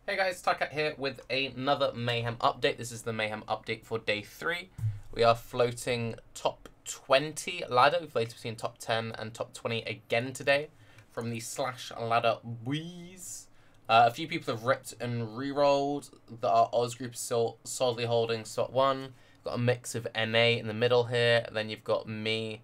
Hey guys, Tarke here with another Mayhem update. This is the Mayhem update for day 3. We are floating top 20 ladder. We've floated between top 10 and top 20 again today from the slash ladder boys. A few people have ripped and re-rolled. Our Oz group is still solidly holding spot 1. Got a mix of NA in the middle here, and then you've got me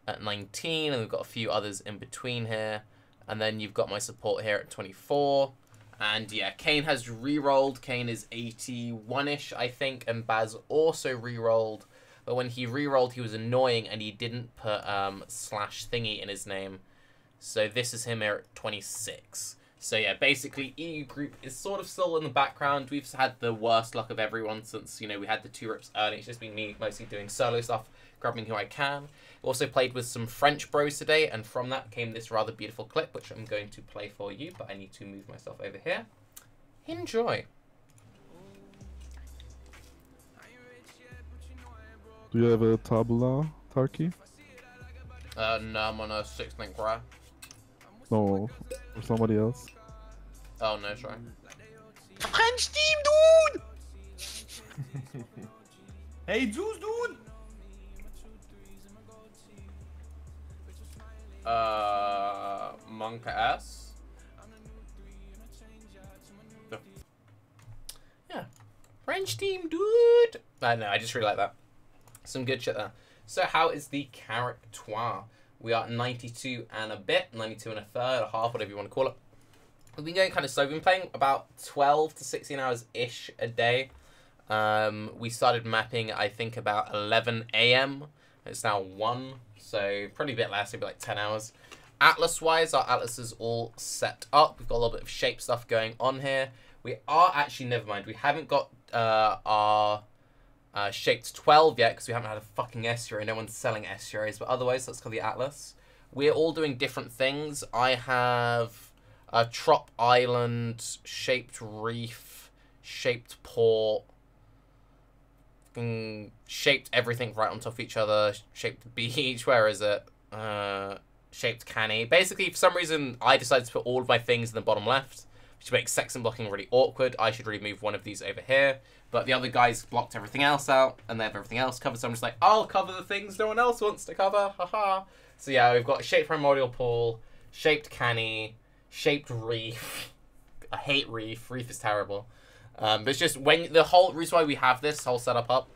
at 19, and we've got a few others in between here. And then you've got my support here at 24. And yeah, Kane has re-rolled. Kane is 81-ish, I think. And Baz also re-rolled. But when he re-rolled, he was annoying and he didn't put slash thingy in his name. So this is him here at 26. So yeah, basically EU group is sort of still in the background. We've had the worst luck of everyone since, you know, we had the 2 rips early. It's just been me mostly doing solo stuff, grabbing who I can. Also played with some French bros today, and from that came this rather beautiful clip, which I'm going to play for you, but I need to move myself over here. Enjoy. Do you have a tabula, Tarke? No, I'm on a 6-link rare. No, for somebody else. Oh, no, sorry. French team, dude! Hey, Zeus, dude! Monka S. Yeah. French team, dude! I know, I just really like that. Some good shit there. So how is the character? We are 92 and a bit, 92 and a third, a half, whatever you want to call it. We've been going kind of slow. We've been playing about 12 to 16 hours-ish a day. We started mapping, I think, about 11 AM. It's now 1, so probably a bit less, maybe like 10 hours. Atlas-wise, our Atlas is all set up. We've got a little bit of shape stuff going on here. We are actually, never mind, we haven't got our shaped 12 yet because we haven't had a fucking estuary. No one's selling estuaries, but otherwise, let's call the Atlas. We're all doing different things. I have a Trop Island, shaped reef, shaped port, shaped everything right on top of each other, shaped beach, where is it? Shaped canny. Basically, for some reason, I decided to put all of my things in the bottom left, which makes section blocking really awkward. I should really move one of these over here. But the other guys blocked everything else out, and they have everything else covered, so I'm just like, I'll cover the things no one else wants to cover, haha. So yeah, we've got shaped primordial pool, shaped canny, shaped reef. I hate reef. Reef is terrible. But it's just, when the whole reason why we have this whole setup up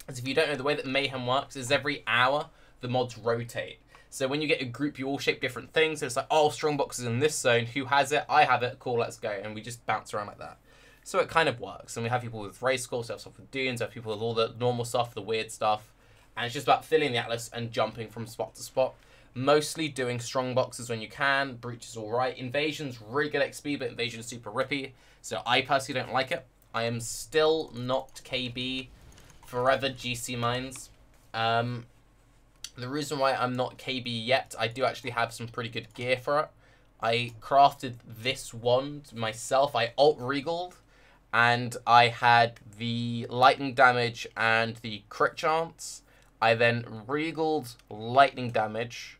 is, if you don't know, the way that Mayhem works is every hour the mods rotate. So when you get a group, you all shape different things. So it's like, oh, strongbox is in this zone. Who has it? I have it. Cool, let's go. And we just bounce around like that. So it kind of works. And we have people with race scores, we have stuff with dunes, we have people with all the normal stuff, the weird stuff. And it's just about filling the Atlas and jumping from spot to spot. Mostly doing strong boxes when you can. Breach is alright. Invasion's really good XP, but Invasion's super rippy. So I personally don't like it. I am still not KB. Forever GC mines. The reason why I'm not KB yet, I do actually have some pretty good gear for it. I crafted this wand myself. I alt-regaled, and I had the lightning damage and the crit chance. I then regaled lightning damage,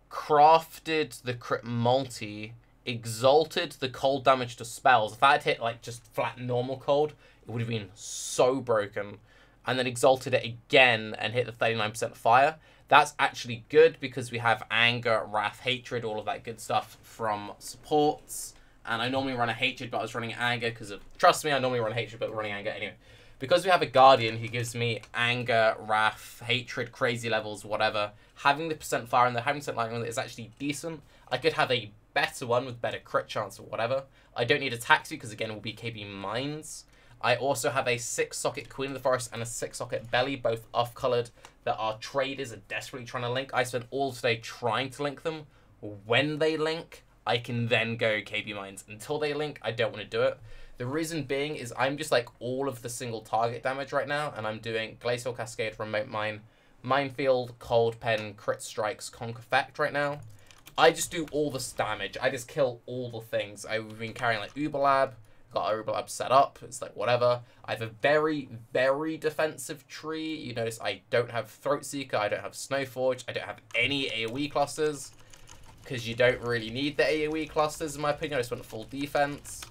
crafted the crit multi, exalted the cold damage to spells. If I had hit like just flat normal cold, it would have been so broken. And then exalted it again and hit the 39% fire. That's actually good because we have anger, wrath, hatred, all of that good stuff from supports. And I normally run a hatred, but I was running anger because of... Trust me, I normally run hatred, but running anger anyway. Because we have a guardian who gives me anger, wrath, hatred, crazy levels, whatever. Having the percent fire and the having percent lightning is actually decent. I could have a better one with better crit chance or whatever. I don't need a taxi because, again, it will be KB mines. I also have a 6-socket Queen of the Forest and a 6-socket Belly, both off-colored, that our traders are desperately trying to link. I spent all today trying to link them. When they link, I can then go KB mines. Until they link, I don't want to do it. The reason being is I'm just like all of the single target damage right now, and I'm doing Glacial Cascade, Remote Mine, Minefield, Cold Pen, Crit Strikes, Conk Effect right now. I just do all this damage. I just kill all the things. I've been carrying like Uber Lab, got our Uber Lab set up. It's like whatever. I have a very, very defensive tree. You notice I don't have Throat Seeker. I don't have Snowforge. I don't have any AoE clusters because you don't really need the AoE clusters in my opinion. I just want full defense.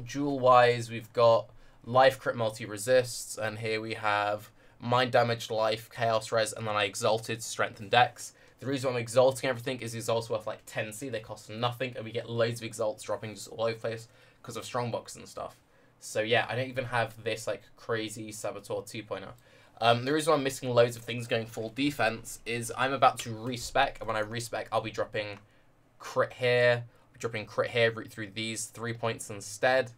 Jewel-wise, we've got life, crit, multi-resists, and here we have mind damage, life, chaos res, and then I exalted strength and dex. The reason I'm exalting everything is exalts worth like 10c, they cost nothing, and we get loads of exalts dropping just all over the place because of strongbox and stuff. So yeah, I don't even have this like crazy Saboteur 2.0. The reason why I'm missing loads of things going full defense is I'm about to respec, and when I respec, I'll be dropping crit here, route through these 3 points instead.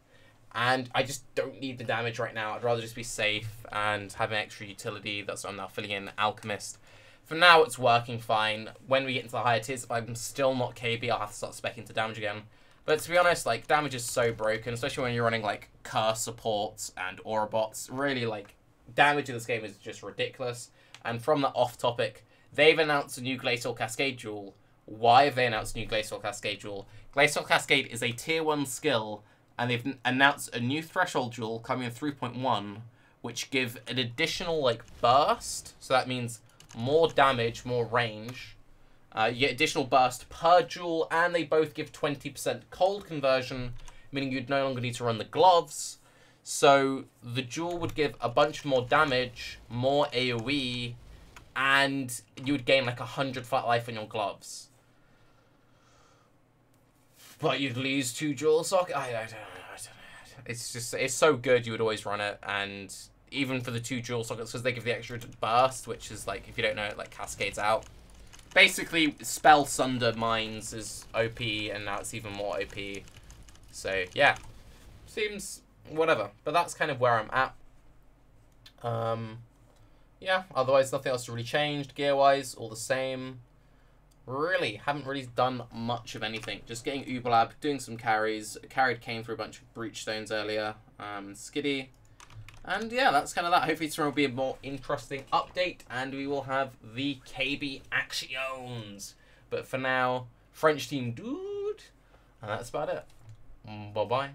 And I just don't need the damage right now. I'd rather just be safe and have an extra utility. That's what I'm now filling in Alchemist. For now, it's working fine. When we get into the higher tiers, if I'm still not KB, I'll have to start speccing to damage again. But to be honest, like, damage is so broken, especially when you're running, like, curse supports and aura bots. Really, like, damage in this game is just ridiculous. And from that off-topic, they've announced a new Glacial Cascade Jewel. Why have they announced a new Glacial Cascade Jewel? Glacial Cascade is a tier 1 skill, and they've announced a new threshold jewel coming in 3.1, which give an additional, like, burst. So that means more damage, more range. You get additional burst per jewel, and they both give 20% cold conversion, meaning you'd no longer need to run the gloves. So the jewel would give a bunch more damage, more AoE, and you would gain like 100 flat life on your gloves. But you'd lose 2 jewel sockets. I don't know. It's just, it's so good you would always run it. And even for the 2 jewel sockets, because they give the extra burst, which is like, if you don't know, it like cascades out. Basically, Spell Sunder Mines is OP, and now it's even more OP. So yeah, seems whatever. But that's kind of where I'm at. Yeah, otherwise nothing else really changed. Gear-wise, all the same. Really, haven't really done much of anything. Just getting Uberlab, doing some carries. Carried Kane through a bunch of Breach Stones earlier. Skiddy. And yeah, that's kind of that. Hopefully tomorrow will be a more interesting update, and we will have the KB actions. But for now, French team dude. And that's about it. Bye-bye.